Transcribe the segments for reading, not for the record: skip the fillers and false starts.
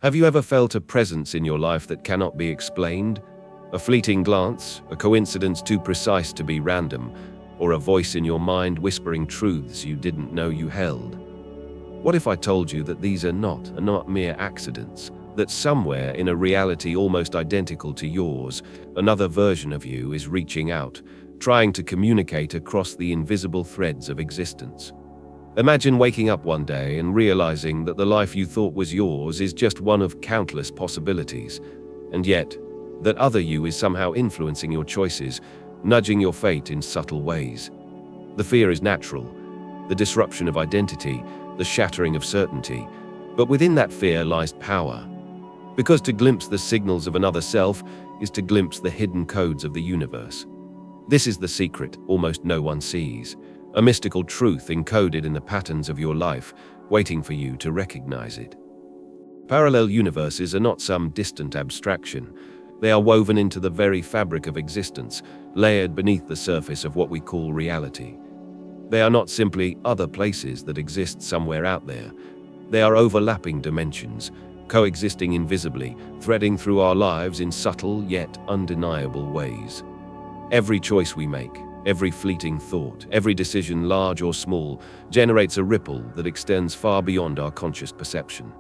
Have you ever felt a presence in your life that cannot be explained? A fleeting glance, a coincidence too precise to be random, or a voice in your mind whispering truths you didn't know you held? What if I told you that these are not mere accidents, that somewhere in a reality almost identical to yours, another version of you is reaching out, trying to communicate across the invisible threads of existence? Imagine waking up one day and realizing that the life you thought was yours is just one of countless possibilities, and yet, that other you is somehow influencing your choices, nudging your fate in subtle ways. The fear is natural, the disruption of identity, the shattering of certainty, but within that fear lies power. Because to glimpse the signals of another self is to glimpse the hidden codes of the universe. This is the secret almost no one sees, a mystical truth encoded in the patterns of your life, waiting for you to recognize it. Parallel universes are not some distant abstraction. They are woven into the very fabric of existence, layered beneath the surface of what we call reality. They are not simply other places that exist somewhere out there. They are overlapping dimensions, coexisting invisibly, threading through our lives in subtle yet undeniable ways. Every choice we make, every fleeting thought, every decision, large or small, generates a ripple that extends far beyond our conscious perception.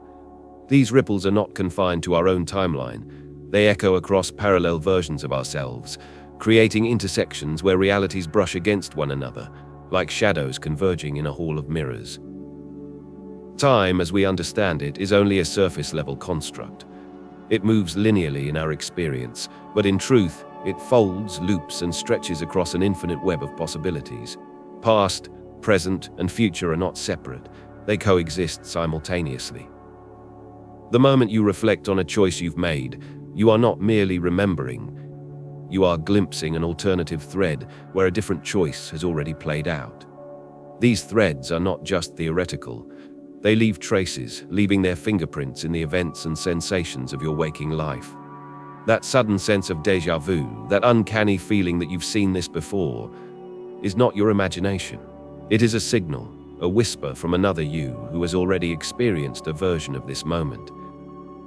These ripples are not confined to our own timeline. They echo across parallel versions of ourselves, creating intersections where realities brush against one another, like shadows converging in a hall of mirrors. Time, as we understand it, is only a surface-level construct. It moves linearly in our experience, but in truth, it folds, loops, and stretches across an infinite web of possibilities. Past, present, and future are not separate. They coexist simultaneously. The moment you reflect on a choice you've made, you are not merely remembering. You are glimpsing an alternative thread where a different choice has already played out. These threads are not just theoretical. They leave traces, leaving their fingerprints in the events and sensations of your waking life. That sudden sense of déjà vu, that uncanny feeling that you've seen this before, is not your imagination. It is a signal, a whisper from another you who has already experienced a version of this moment.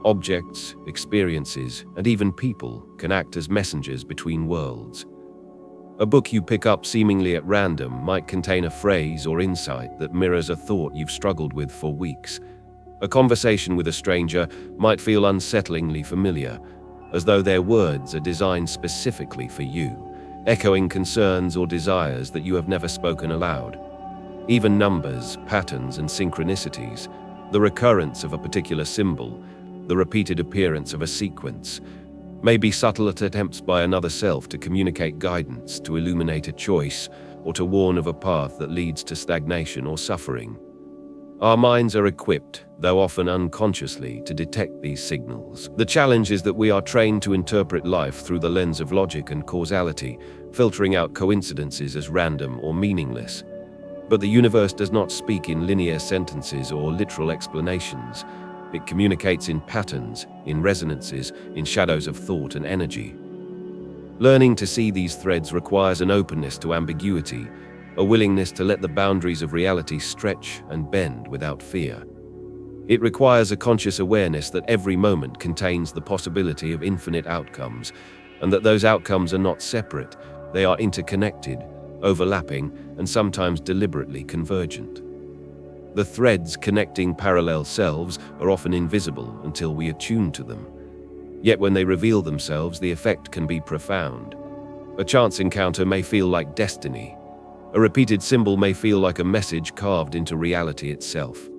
Objects, experiences, and even people can act as messengers between worlds. A book you pick up seemingly at random might contain a phrase or insight that mirrors a thought you've struggled with for weeks. A conversation with a stranger might feel unsettlingly familiar, as though their words are designed specifically for you, echoing concerns or desires that you have never spoken aloud. Even numbers, patterns, and synchronicities, the recurrence of a particular symbol, the repeated appearance of a sequence, may be subtle attempts by another self to communicate guidance, to illuminate a choice, or to warn of a path that leads to stagnation or suffering. Our minds are equipped, though often unconsciously, to detect these signals. The challenge is that we are trained to interpret life through the lens of logic and causality, filtering out coincidences as random or meaningless. But the universe does not speak in linear sentences or literal explanations. It communicates in patterns, in resonances, in shadows of thought and energy. Learning to see these threads requires an openness to ambiguity, a willingness to let the boundaries of reality stretch and bend without fear. It requires a conscious awareness that every moment contains the possibility of infinite outcomes, and that those outcomes are not separate, they are interconnected, overlapping, and sometimes deliberately convergent. The threads connecting parallel selves are often invisible until we attune to them. Yet when they reveal themselves, the effect can be profound. A chance encounter may feel like destiny. A repeated symbol may feel like a message carved into reality itself.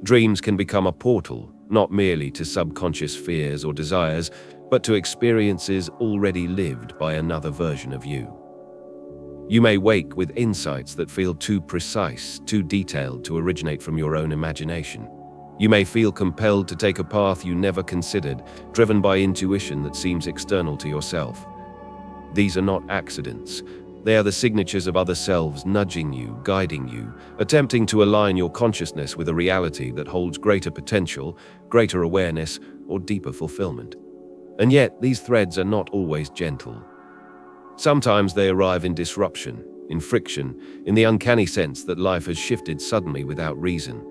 Dreams can become a portal, not merely to subconscious fears or desires, but to experiences already lived by another version of you. You may wake with insights that feel too precise, too detailed to originate from your own imagination. You may feel compelled to take a path you never considered, driven by intuition that seems external to yourself. These are not accidents. They are the signatures of other selves nudging you, guiding you, attempting to align your consciousness with a reality that holds greater potential, greater awareness, or deeper fulfillment. And yet, these threads are not always gentle. Sometimes they arrive in disruption, in friction, in the uncanny sense that life has shifted suddenly without reason.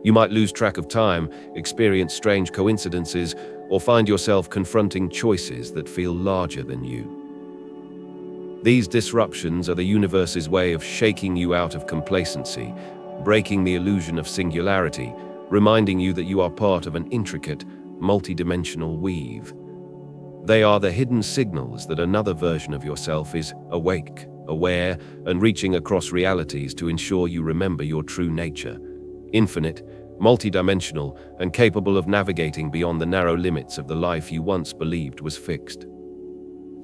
You might lose track of time, experience strange coincidences, or find yourself confronting choices that feel larger than you. These disruptions are the universe's way of shaking you out of complacency, breaking the illusion of singularity, reminding you that you are part of an intricate, multidimensional weave. They are the hidden signals that another version of yourself is awake, aware, and reaching across realities to ensure you remember your true nature. Infinite, multidimensional, and capable of navigating beyond the narrow limits of the life you once believed was fixed.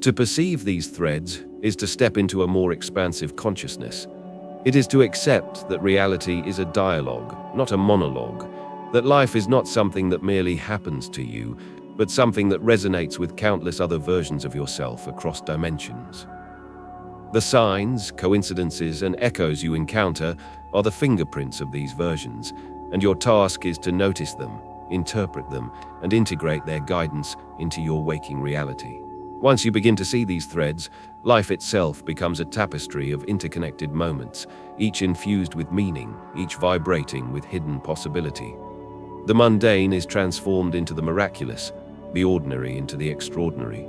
To perceive these threads is to step into a more expansive consciousness. It is to accept that reality is a dialogue, not a monologue, that life is not something that merely happens to you, but something that resonates with countless other versions of yourself across dimensions. The signs, coincidences, and echoes you encounter are the fingerprints of these versions, and your task is to notice them, interpret them, and integrate their guidance into your waking reality. Once you begin to see these threads, life itself becomes a tapestry of interconnected moments, each infused with meaning, each vibrating with hidden possibility. The mundane is transformed into the miraculous, the ordinary into the extraordinary.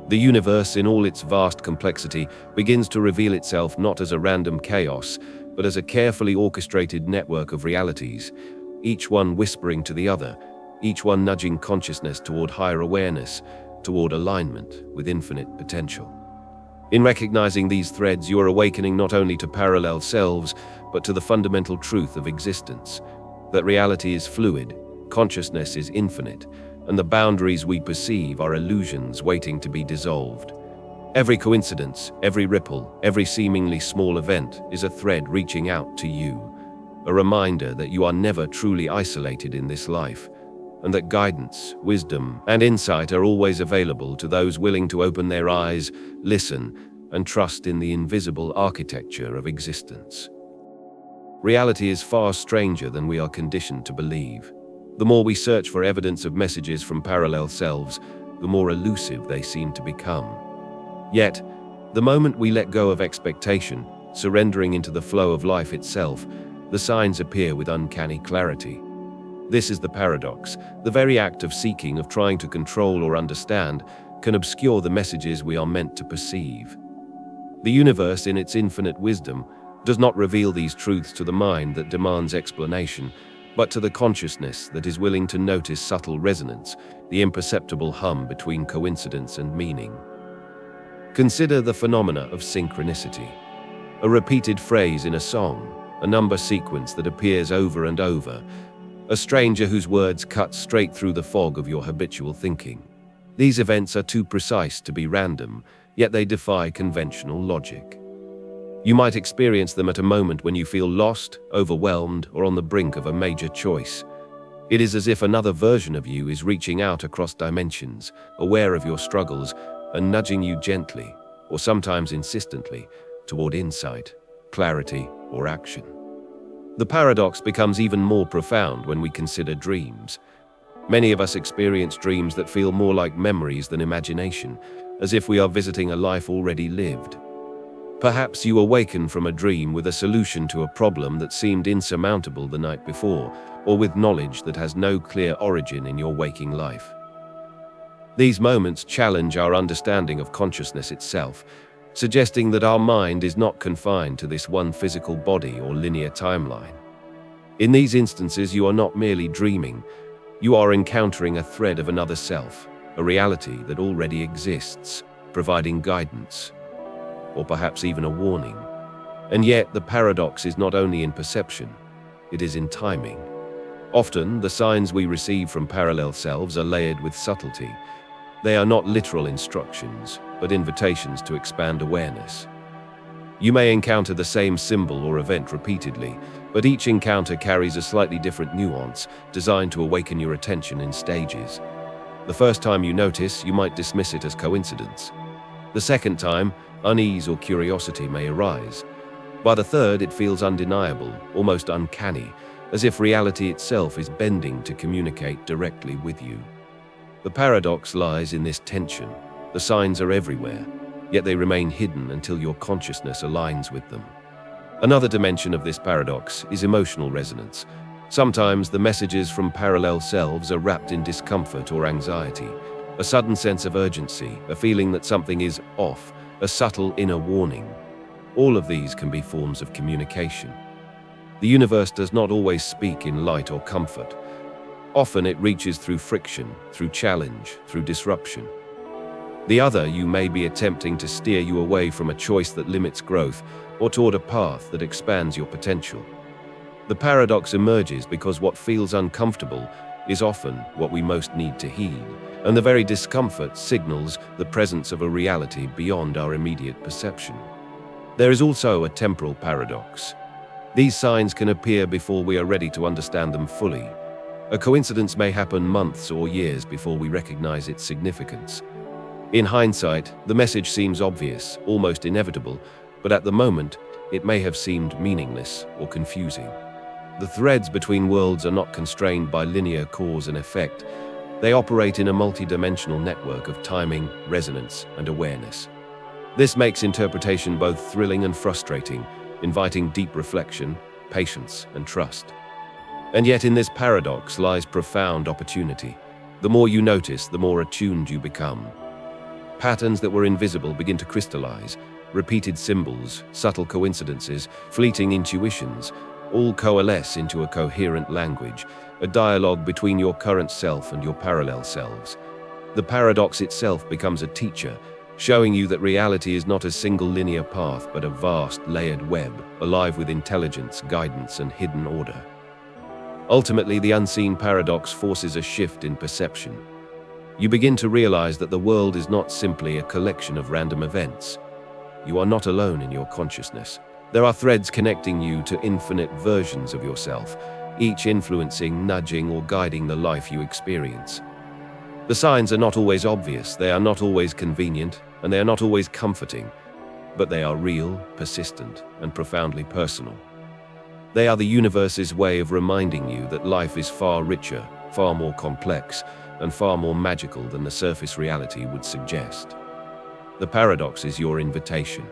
The universe, in all its vast complexity, begins to reveal itself not as a random chaos, but as a carefully orchestrated network of realities, each one whispering to the other, each one nudging consciousness toward higher awareness, toward alignment with infinite potential. In recognizing these threads, you are awakening not only to parallel selves, but to the fundamental truth of existence, that reality is fluid, consciousness is infinite, and the boundaries we perceive are illusions waiting to be dissolved. Every coincidence, every ripple, every seemingly small event is a thread reaching out to you, a reminder that you are never truly isolated in this life, and that guidance, wisdom, and insight are always available to those willing to open their eyes, listen, and trust in the invisible architecture of existence. Reality is far stranger than we are conditioned to believe. The more we search for evidence of messages from parallel selves, the more elusive they seem to become. Yet, the moment we let go of expectation, surrendering into the flow of life itself, the signs appear with uncanny clarity. This is the paradox. The very act of seeking, of trying to control or understand, can obscure the messages we are meant to perceive. The universe, in its infinite wisdom, does not reveal these truths to the mind that demands explanation, but to the consciousness that is willing to notice subtle resonance, the imperceptible hum between coincidence and meaning. Consider the phenomena of synchronicity. A repeated phrase in a song, a number sequence that appears over and over, a stranger whose words cut straight through the fog of your habitual thinking. These events are too precise to be random, yet they defy conventional logic. You might experience them at a moment when you feel lost, overwhelmed, or on the brink of a major choice. It is as if another version of you is reaching out across dimensions, aware of your struggles, and nudging you gently, or sometimes insistently, toward insight, clarity, or action. The paradox becomes even more profound when we consider dreams. Many of us experience dreams that feel more like memories than imagination, as if we are visiting a life already lived. Perhaps you awaken from a dream with a solution to a problem that seemed insurmountable the night before, or with knowledge that has no clear origin in your waking life. These moments challenge our understanding of consciousness itself, suggesting that our mind is not confined to this one physical body or linear timeline. In these instances, you are not merely dreaming, you are encountering a thread of another self, a reality that already exists, providing guidance, or perhaps even a warning. And yet, the paradox is not only in perception, it is in timing. Often, the signs we receive from parallel selves are layered with subtlety. They are not literal instructions, but invitations to expand awareness. You may encounter the same symbol or event repeatedly, but each encounter carries a slightly different nuance, designed to awaken your attention in stages. The first time you notice, you might dismiss it as coincidence. The second time, unease or curiosity may arise. By the third, it feels undeniable, almost uncanny, as if reality itself is bending to communicate directly with you. The paradox lies in this tension. The signs are everywhere, yet they remain hidden until your consciousness aligns with them. Another dimension of this paradox is emotional resonance. Sometimes the messages from parallel selves are wrapped in discomfort or anxiety, a sudden sense of urgency, a feeling that something is off, a subtle inner warning. All of these can be forms of communication. The universe does not always speak in light or comfort. Often it reaches through friction, through challenge, through disruption. The other you may be attempting to steer you away from a choice that limits growth or toward a path that expands your potential. The paradox emerges because what feels uncomfortable is often what we most need to heed, and the very discomfort signals the presence of a reality beyond our immediate perception. There is also a temporal paradox. These signs can appear before we are ready to understand them fully. A coincidence may happen months or years before we recognize its significance. In hindsight, the message seems obvious, almost inevitable, but at the moment, it may have seemed meaningless or confusing. The threads between worlds are not constrained by linear cause and effect. They operate in a multidimensional network of timing, resonance, and awareness. This makes interpretation both thrilling and frustrating, inviting deep reflection, patience, and trust. And yet in this paradox lies profound opportunity. The more you notice, the more attuned you become. Patterns that were invisible begin to crystallize. Repeated symbols, subtle coincidences, fleeting intuitions, all coalesce into a coherent language, a dialogue between your current self and your parallel selves. The paradox itself becomes a teacher, showing you that reality is not a single linear path but a vast, layered web, alive with intelligence, guidance, and hidden order. Ultimately, the unseen paradox forces a shift in perception. You begin to realize that the world is not simply a collection of random events. You are not alone in your consciousness. There are threads connecting you to infinite versions of yourself, each influencing, nudging, or guiding the life you experience. The signs are not always obvious, they are not always convenient, and they are not always comforting, but they are real, persistent, and profoundly personal. They are the universe's way of reminding you that life is far richer, far more complex, and far more magical than the surface reality would suggest. The paradox is your invitation.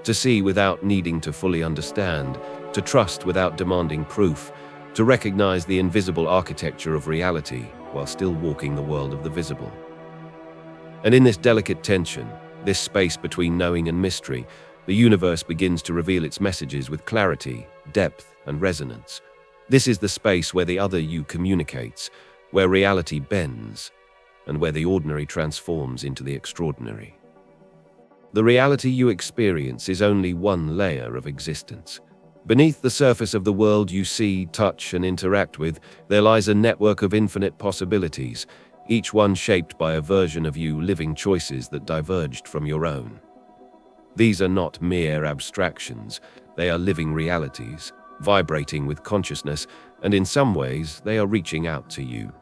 To see without needing to fully understand, to trust without demanding proof, to recognize the invisible architecture of reality while still walking the world of the visible. And in this delicate tension, this space between knowing and mystery, the universe begins to reveal its messages with clarity, depth, and resonance. This is the space where the other you communicates, where reality bends, and where the ordinary transforms into the extraordinary. The reality you experience is only one layer of existence. Beneath the surface of the world you see, touch, and interact with, there lies a network of infinite possibilities, each one shaped by a version of you living choices that diverged from your own. These are not mere abstractions, they are living realities, vibrating with consciousness, and in some ways, they are reaching out to you.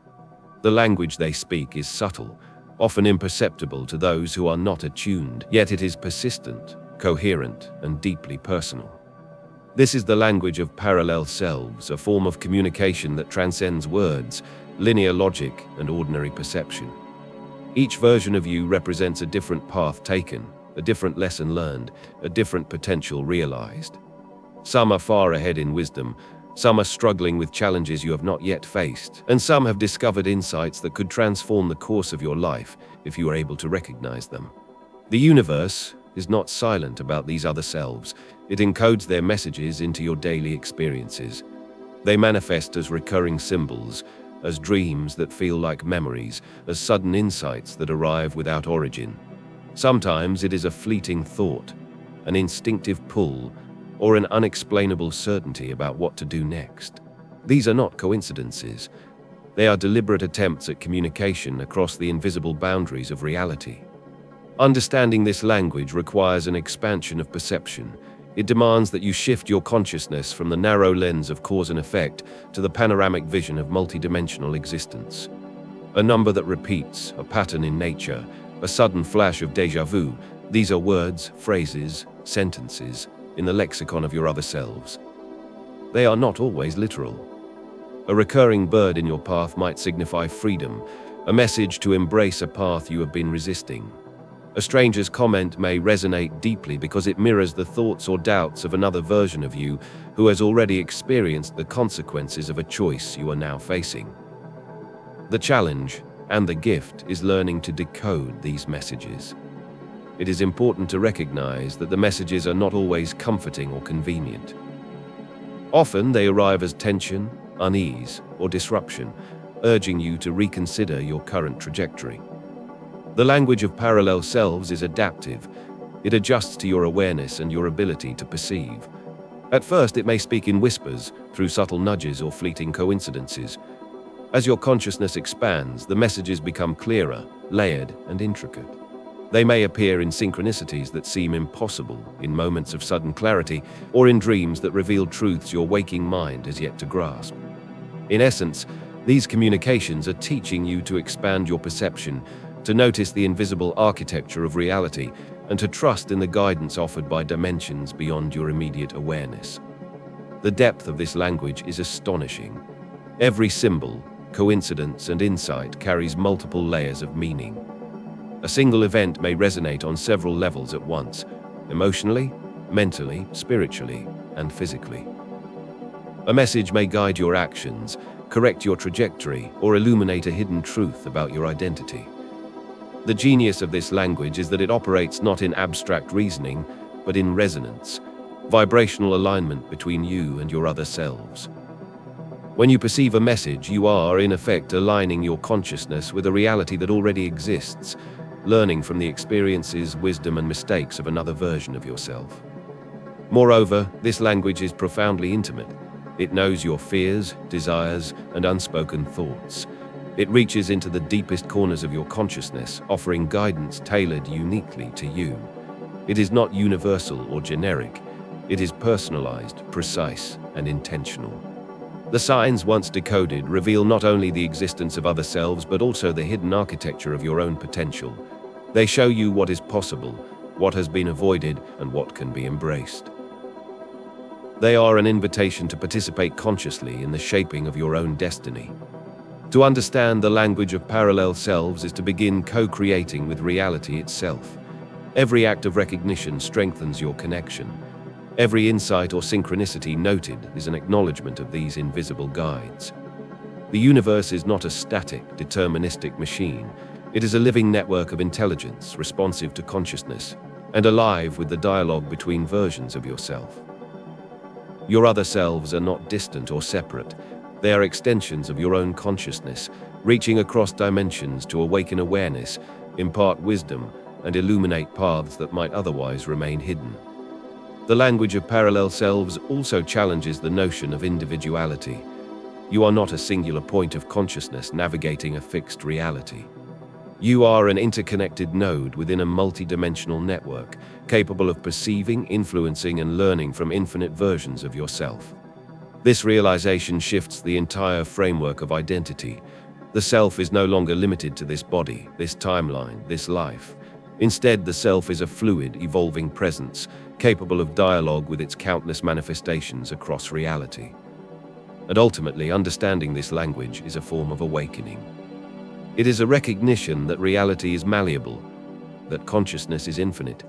The language they speak is subtle, often imperceptible to those who are not attuned, yet it is persistent, coherent, and deeply personal. This is the language of parallel selves, a form of communication that transcends words, linear logic, and ordinary perception. Each version of you represents a different path taken, a different lesson learned, a different potential realized. Some are far ahead in wisdom, some are struggling with challenges you have not yet faced, and some have discovered insights that could transform the course of your life if you are able to recognize them. The universe is not silent about these other selves. It encodes their messages into your daily experiences. They manifest as recurring symbols, as dreams that feel like memories, as sudden insights that arrive without origin. Sometimes it is a fleeting thought, an instinctive pull, or an unexplainable certainty about what to do next. These are not coincidences. They are deliberate attempts at communication across the invisible boundaries of reality. Understanding this language requires an expansion of perception. It demands that you shift your consciousness from the narrow lens of cause and effect to the panoramic vision of multidimensional existence. A number that repeats, a pattern in nature, a sudden flash of déjà vu, these are words, phrases, sentences, in the lexicon of your other selves. They are not always literal. A recurring bird in your path might signify freedom, a message to embrace a path you have been resisting. A stranger's comment may resonate deeply because it mirrors the thoughts or doubts of another version of you who has already experienced the consequences of a choice you are now facing. The challenge and the gift is learning to decode these messages. It is important to recognize that the messages are not always comforting or convenient. Often they arrive as tension, unease, or disruption, urging you to reconsider your current trajectory. The language of parallel selves is adaptive. It adjusts to your awareness and your ability to perceive. At first, it may speak in whispers, through subtle nudges or fleeting coincidences. As your consciousness expands, the messages become clearer, layered, and intricate. They may appear in synchronicities that seem impossible, in moments of sudden clarity, or in dreams that reveal truths your waking mind has yet to grasp. In essence, these communications are teaching you to expand your perception, to notice the invisible architecture of reality, and to trust in the guidance offered by dimensions beyond your immediate awareness. The depth of this language is astonishing. Every symbol, coincidence, and insight carries multiple layers of meaning. A single event may resonate on several levels at once, emotionally, mentally, spiritually, and physically. A message may guide your actions, correct your trajectory, or illuminate a hidden truth about your identity. The genius of this language is that it operates not in abstract reasoning, but in resonance, vibrational alignment between you and your other selves. When you perceive a message, you are, in effect, aligning your consciousness with a reality that already exists, learning from the experiences, wisdom, and mistakes of another version of yourself. Moreover, this language is profoundly intimate. It knows your fears, desires, and unspoken thoughts. It reaches into the deepest corners of your consciousness, offering guidance tailored uniquely to you. It is not universal or generic. It is personalized, precise, and intentional. The signs, once decoded, reveal not only the existence of other selves, but also the hidden architecture of your own potential. They show you what is possible, what has been avoided, and what can be embraced. They are an invitation to participate consciously in the shaping of your own destiny. To understand the language of parallel selves is to begin co-creating with reality itself. Every act of recognition strengthens your connection. Every insight or synchronicity noted is an acknowledgement of these invisible guides. The universe is not a static, deterministic machine. It is a living network of intelligence, responsive to consciousness, and alive with the dialogue between versions of yourself. Your other selves are not distant or separate. They are extensions of your own consciousness, reaching across dimensions to awaken awareness, impart wisdom, and illuminate paths that might otherwise remain hidden. The language of parallel selves also challenges the notion of individuality. You are not a singular point of consciousness navigating a fixed reality. You are an interconnected node within a multi-dimensional network, capable of perceiving, influencing, and learning from infinite versions of yourself. This realization shifts the entire framework of identity. The self is no longer limited to this body, this timeline, this life. Instead, the self is a fluid, evolving presence, capable of dialogue with its countless manifestations across reality. And ultimately, understanding this language is a form of awakening. It is a recognition that reality is malleable, that consciousness is infinite,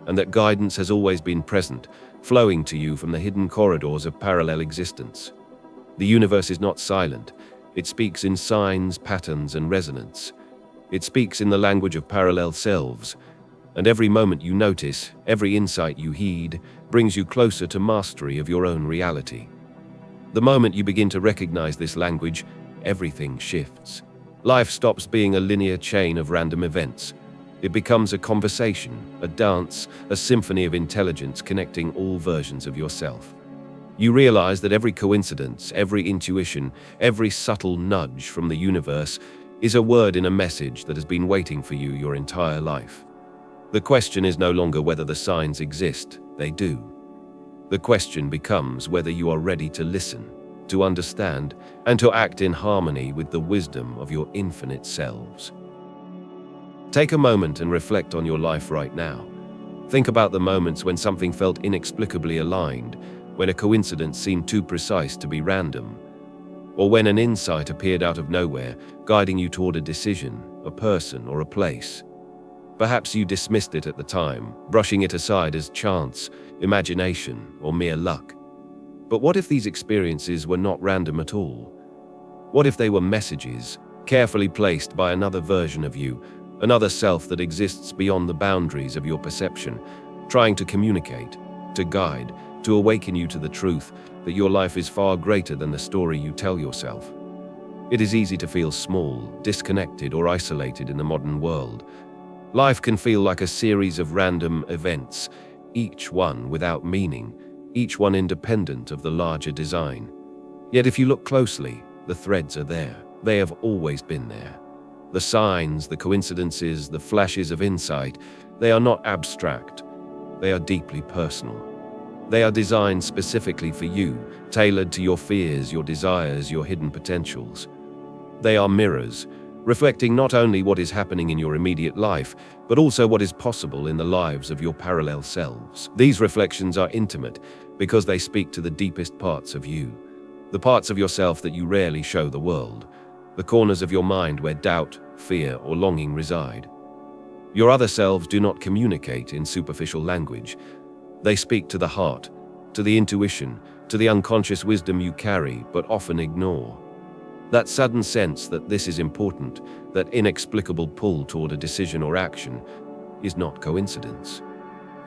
and that guidance has always been present, flowing to you from the hidden corridors of parallel existence. The universe is not silent. It speaks in signs, patterns, and resonance. It speaks in the language of parallel selves, and every moment you notice, every insight you heed, brings you closer to mastery of your own reality. The moment you begin to recognize this language, everything shifts. Life stops being a linear chain of random events. It becomes a conversation, a dance, a symphony of intelligence connecting all versions of yourself. You realize that every coincidence, every intuition, every subtle nudge from the universe is a word in a message that has been waiting for you your entire life. The question is no longer whether the signs exist, they do. The question becomes whether you are ready to listen, to understand, and to act in harmony with the wisdom of your infinite selves. Take a moment and reflect on your life right now. Think about the moments when something felt inexplicably aligned, when a coincidence seemed too precise to be random, or when an insight appeared out of nowhere, guiding you toward a decision, a person, or a place. Perhaps you dismissed it at the time, brushing it aside as chance, imagination, or mere luck. But what if these experiences were not random at all? What if they were messages, carefully placed by another version of you, another self that exists beyond the boundaries of your perception, trying to communicate, to guide, to awaken you to the truth that your life is far greater than the story you tell yourself? It is easy to feel small, disconnected, or isolated in the modern world. Life can feel like a series of random events, each one without meaning, each one independent of the larger design. Yet if you look closely, the threads are there. They have always been there. The signs, the coincidences, the flashes of insight, they are not abstract. They are deeply personal. They are designed specifically for you, tailored to your fears, your desires, your hidden potentials. They are mirrors, reflecting not only what is happening in your immediate life, but also what is possible in the lives of your parallel selves. These reflections are intimate because they speak to the deepest parts of you, the parts of yourself that you rarely show the world, the corners of your mind where doubt, fear, or longing reside. Your other selves do not communicate in superficial language. They speak to the heart, to the intuition, to the unconscious wisdom you carry but often ignore. That sudden sense that this is important, that inexplicable pull toward a decision or action, is not coincidence.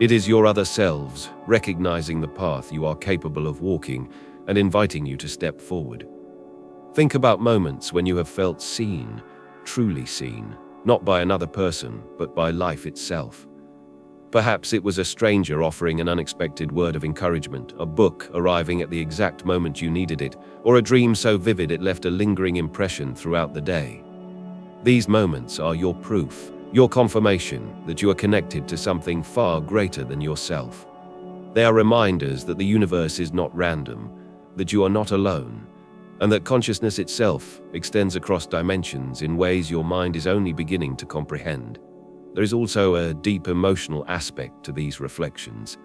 It is your other selves recognizing the path you are capable of walking and inviting you to step forward. Think about moments when you have felt seen, truly seen, not by another person, but by life itself. Perhaps it was a stranger offering an unexpected word of encouragement, a book arriving at the exact moment you needed it, or a dream so vivid it left a lingering impression throughout the day. These moments are your proof, your confirmation that you are connected to something far greater than yourself. They are reminders that the universe is not random, that you are not alone, and that consciousness itself extends across dimensions in ways your mind is only beginning to comprehend. There is also a deep emotional aspect to these reflections.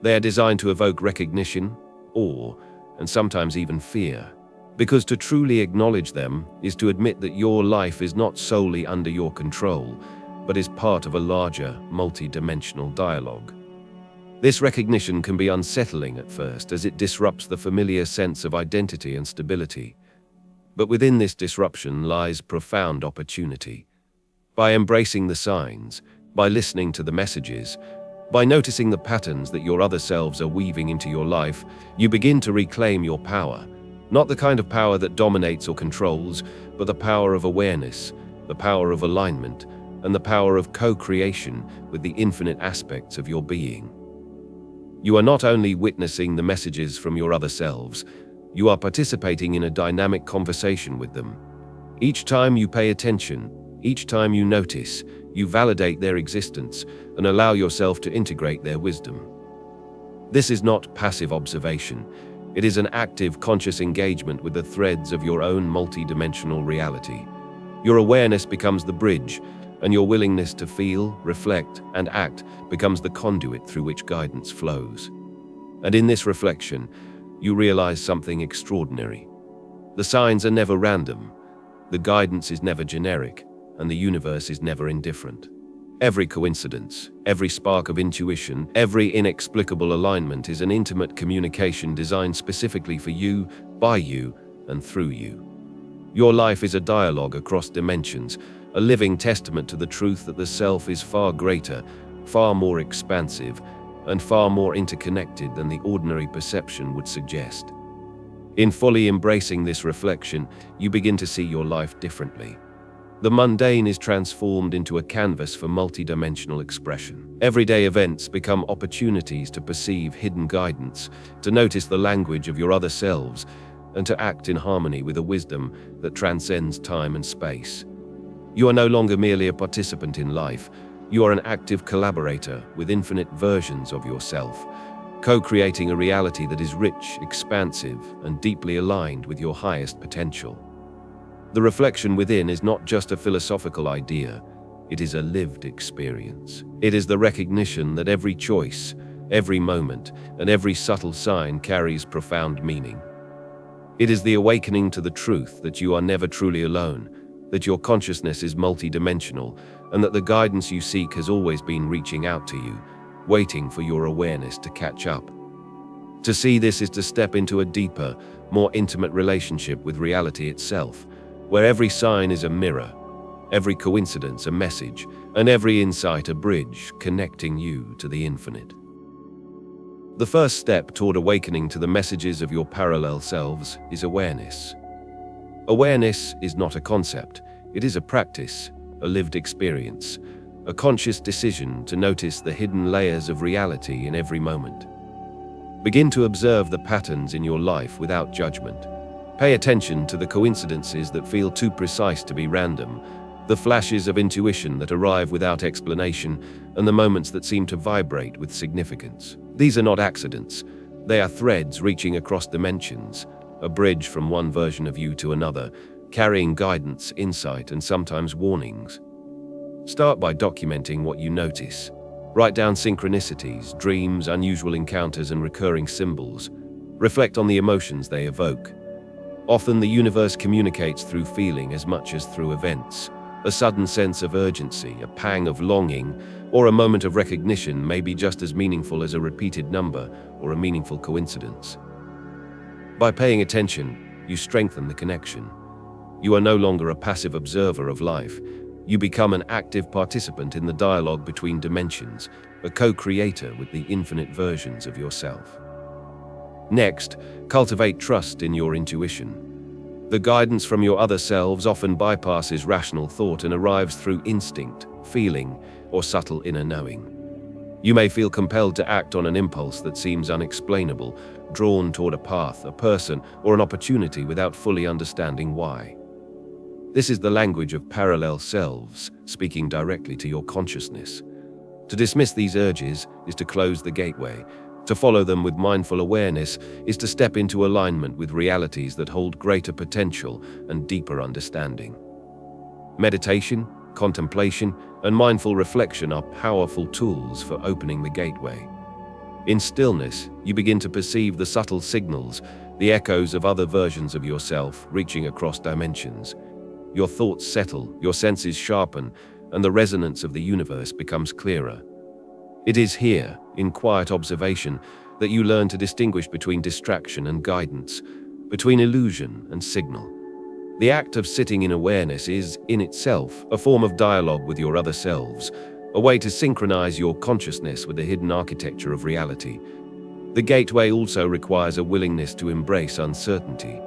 They are designed to evoke recognition, awe, and sometimes even fear. Because to truly acknowledge them is to admit that your life is not solely under your control, but is part of a larger, multi-dimensional dialogue. This recognition can be unsettling at first as it disrupts the familiar sense of identity and stability. But within this disruption lies profound opportunity. By embracing the signs, by listening to the messages, by noticing the patterns that your other selves are weaving into your life, you begin to reclaim your power. Not the kind of power that dominates or controls, but the power of awareness, the power of alignment, and the power of co-creation with the infinite aspects of your being. You are not only witnessing the messages from your other selves, you are participating in a dynamic conversation with them. Each time you pay attention, each time you notice, you validate their existence and allow yourself to integrate their wisdom. This is not passive observation. It is an active, conscious engagement with the threads of your own multi-dimensional reality. Your awareness becomes the bridge, and your willingness to feel, reflect, and act becomes the conduit through which guidance flows. And in this reflection, you realize something extraordinary. The signs are never random, the guidance is never generic, and the universe is never indifferent. Every coincidence, every spark of intuition, every inexplicable alignment is an intimate communication designed specifically for you, by you, and through you. Your life is a dialogue across dimensions, a living testament to the truth that the self is far greater, far more expansive, and far more interconnected than the ordinary perception would suggest. In fully embracing this reflection, you begin to see your life differently. The mundane is transformed into a canvas for multidimensional expression. Everyday events become opportunities to perceive hidden guidance, to notice the language of your other selves, and to act in harmony with a wisdom that transcends time and space. You are no longer merely a participant in life. You are an active collaborator with infinite versions of yourself, co-creating a reality that is rich, expansive, and deeply aligned with your highest potential. The reflection within is not just a philosophical idea, it is a lived experience. It is the recognition that every choice, every moment, and every subtle sign carries profound meaning. It is the awakening to the truth that you are never truly alone, that your consciousness is multidimensional, and that the guidance you seek has always been reaching out to you, waiting for your awareness to catch up. To see this is to step into a deeper, more intimate relationship with reality itself, where every sign is a mirror, every coincidence a message, and every insight a bridge connecting you to the infinite. The first step toward awakening to the messages of your parallel selves is awareness. Awareness is not a concept, it is a practice, a lived experience, a conscious decision to notice the hidden layers of reality in every moment. Begin to observe the patterns in your life without judgment. Pay attention to the coincidences that feel too precise to be random, the flashes of intuition that arrive without explanation, and the moments that seem to vibrate with significance. These are not accidents. They are threads reaching across dimensions, a bridge from one version of you to another, carrying guidance, insight, and sometimes warnings. Start by documenting what you notice. Write down synchronicities, dreams, unusual encounters, and recurring symbols. Reflect on the emotions they evoke. Often the universe communicates through feeling as much as through events. A sudden sense of urgency, a pang of longing, or a moment of recognition may be just as meaningful as a repeated number or a meaningful coincidence. By paying attention, you strengthen the connection. You are no longer a passive observer of life. You become an active participant in the dialogue between dimensions, a co-creator with the infinite versions of yourself. Next, cultivate trust in your intuition. The guidance from your other selves often bypasses rational thought and arrives through instinct, feeling, or subtle inner knowing. You may feel compelled to act on an impulse that seems unexplainable, drawn toward a path, a person, or an opportunity without fully understanding why. This is the language of parallel selves, speaking directly to your consciousness. To dismiss these urges is to close the gateway. To follow them with mindful awareness is to step into alignment with realities that hold greater potential and deeper understanding. Meditation, contemplation, and mindful reflection are powerful tools for opening the gateway. In stillness, you begin to perceive the subtle signals, the echoes of other versions of yourself reaching across dimensions. Your thoughts settle, your senses sharpen, and the resonance of the universe becomes clearer. It is here, in quiet observation, that you learn to distinguish between distraction and guidance, between illusion and signal. The act of sitting in awareness is, in itself, a form of dialogue with your other selves, a way to synchronize your consciousness with the hidden architecture of reality. The gateway also requires a willingness to embrace uncertainty.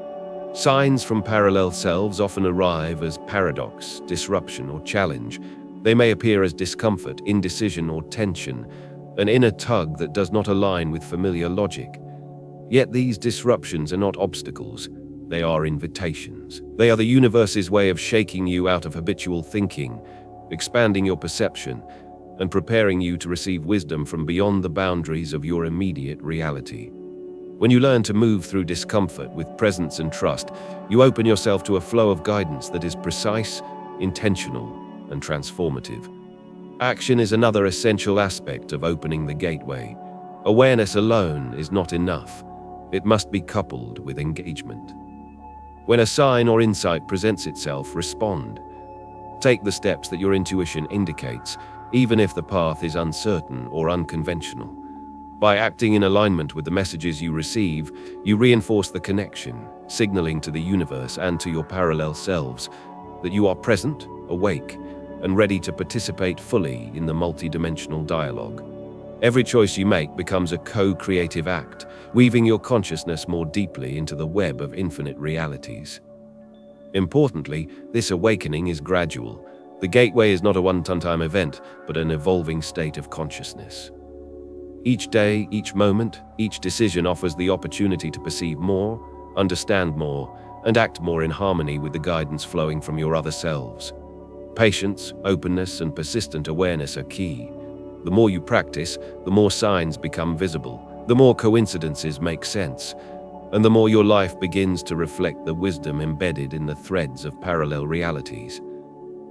Signs from parallel selves often arrive as paradox, disruption, or challenge. They may appear as discomfort, indecision, or tension, an inner tug that does not align with familiar logic. Yet these disruptions are not obstacles. They are invitations. They are the universe's way of shaking you out of habitual thinking, expanding your perception, and preparing you to receive wisdom from beyond the boundaries of your immediate reality. When you learn to move through discomfort with presence and trust, you open yourself to a flow of guidance that is precise, intentional, and transformative. Action is another essential aspect of opening the gateway. Awareness alone is not enough. It must be coupled with engagement. When a sign or insight presents itself, respond. Take the steps that your intuition indicates, even if the path is uncertain or unconventional. By acting in alignment with the messages you receive, you reinforce the connection, signaling to the universe and to your parallel selves that you are present, awake, and ready to participate fully in the multidimensional dialogue. Every choice you make becomes a co-creative act, weaving your consciousness more deeply into the web of infinite realities. Importantly, this awakening is gradual. The gateway is not a one-time event, but an evolving state of consciousness. Each day, each moment, each decision offers the opportunity to perceive more, understand more, and act more in harmony with the guidance flowing from your other selves. Patience, openness, and persistent awareness are key. The more you practice, the more signs become visible, the more coincidences make sense, and the more your life begins to reflect the wisdom embedded in the threads of parallel realities.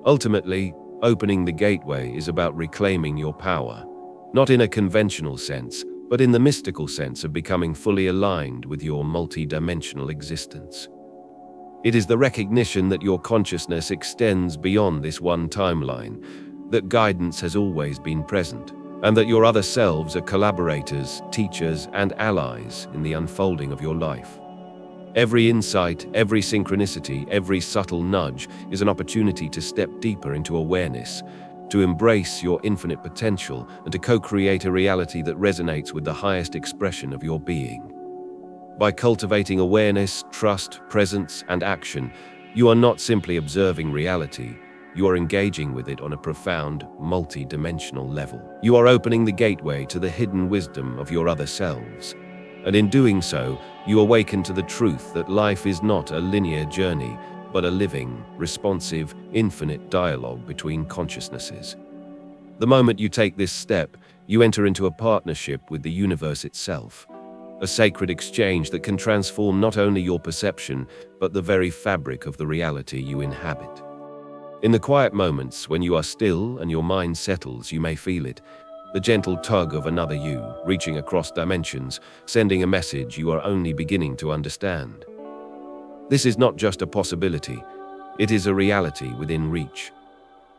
Ultimately, opening the gateway is about reclaiming your power, not in a conventional sense, but in the mystical sense of becoming fully aligned with your multi-dimensional existence. It is the recognition that your consciousness extends beyond this one timeline, that guidance has always been present, and that your other selves are collaborators, teachers, and allies in the unfolding of your life. Every insight, every synchronicity, every subtle nudge is an opportunity to step deeper into awareness, to embrace your infinite potential, and to co-create a reality that resonates with the highest expression of your being. By cultivating awareness, trust, presence, and action, you are not simply observing reality, you are engaging with it on a profound, multi-dimensional level. You are opening the gateway to the hidden wisdom of your other selves. And in doing so, you awaken to the truth that life is not a linear journey, but a living, responsive, infinite dialogue between consciousnesses. The moment you take this step, you enter into a partnership with the universe itself, a sacred exchange that can transform not only your perception, but the very fabric of the reality you inhabit. In the quiet moments when you are still and your mind settles, you may feel it, the gentle tug of another you, reaching across dimensions, sending a message you are only beginning to understand. This is not just a possibility, it is a reality within reach.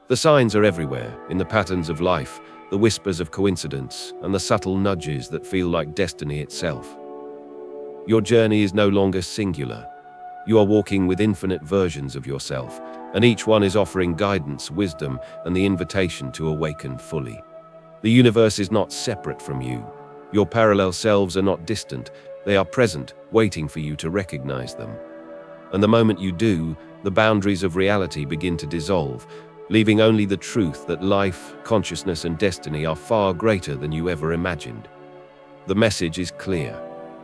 The signs are everywhere, in the patterns of life, the whispers of coincidence, and the subtle nudges that feel like destiny itself. Your journey is no longer singular. You are walking with infinite versions of yourself, and each one is offering guidance, wisdom, and the invitation to awaken fully. The universe is not separate from you. Your parallel selves are not distant, they are present, waiting for you to recognize them. And the moment you do, the boundaries of reality begin to dissolve, leaving only the truth that life, consciousness, and destiny are far greater than you ever imagined. The message is clear.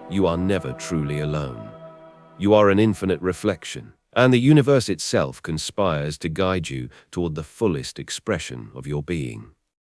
You are never truly alone. You are an infinite reflection, and the universe itself conspires to guide you toward the fullest expression of your being.